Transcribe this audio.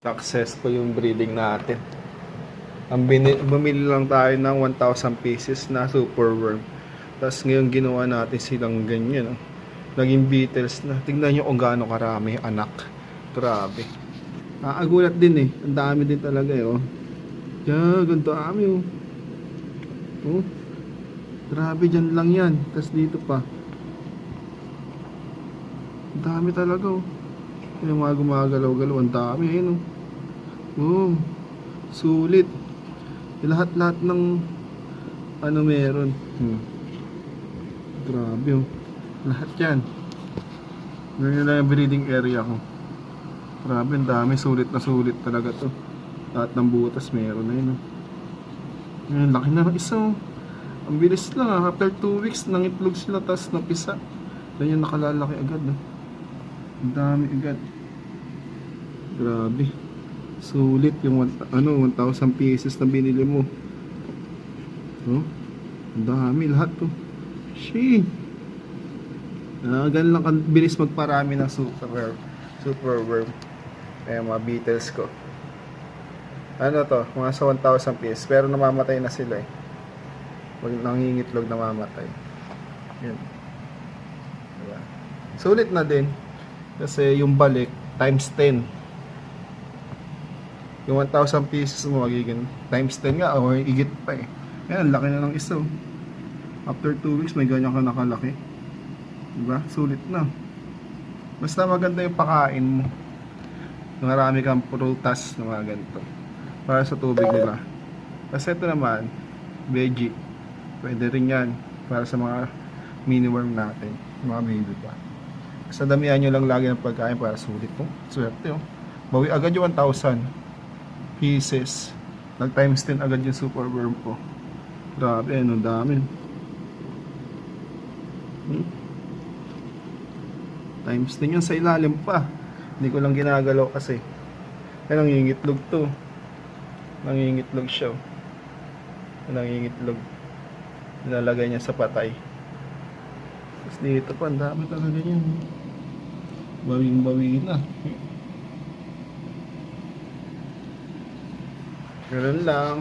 Successful yung breeding natin. Bumili lang tayo ng 1,000 pieces na superworm. Tapos ngayon ginawa natin silang ganyan. Oh. Naging beetles na. Tingnan nyo kung gaano karami yung anak. Grabe. Nakakagulat din eh. Ang dami din talaga eh. Oh. Yeah, ganito dami oh. Oh. Grabe, dyan lang yan. Tapos dito pa. Ang dami talaga oh. Yung mga gumagalaw-galaw. Ang dami ayun oh. Oh. Sulit. Lahat-lahat ng ano meron. Grabe oh. Lahat yan. Ganyan lang yung breeding area ko. Grabe, ang dami. Sulit na sulit talaga to. Lahat ng butas meron na yun oh. Ngayon, laki na ng isa oh. Ang bilis lang ah. After 2 weeks, nangitlog sila tas napisa. Ganyan nakalalaki agad oh. Ang dami agad. Grabe. Sulit yung 1,000 pieces na binili mo. Oh, ang dami lahat to. Shit. Ganun lang bilis magparami ng superworm. Ayan mga beetles ko. Ano to? Mga sa 1,000 pieces. Pero namamatay na sila eh. Pag nangingitlog namamatay. Yan. Diba? Sulit na din. Kasi yung balik times 10. Yung 1,000 pieces mo magiging times 10 nga o higit pa eh. Ayan, laki na ng isa. After 2 weeks may ganyan ka nakalaki. Diba? Sulit na. Basta maganda yung pakain mo. Marami kang prutas na mga ganito. Para sa tubig nila. Kasi ito naman, veggie. Pwede rin yan. Para sa mga mini worm natin. Mga baby pa. Sa damihan nyo lang lagi ng pagkain para sulit po. Swerte oh. Bawi agad yung 1,000 pieces. Nag times 10 agad yung superworm ko. Grabe, ano dami. Times 10 yun sa ilalim pa. Hindi ko lang ginagalaw kasi. Kaya nangingitlog to. Nangingitlog siya. Nangingitlog. Nilalagay niya sa patay. Tapos dito pa, ang dami talaga yan. Bawing-bawi na. Ganun lang.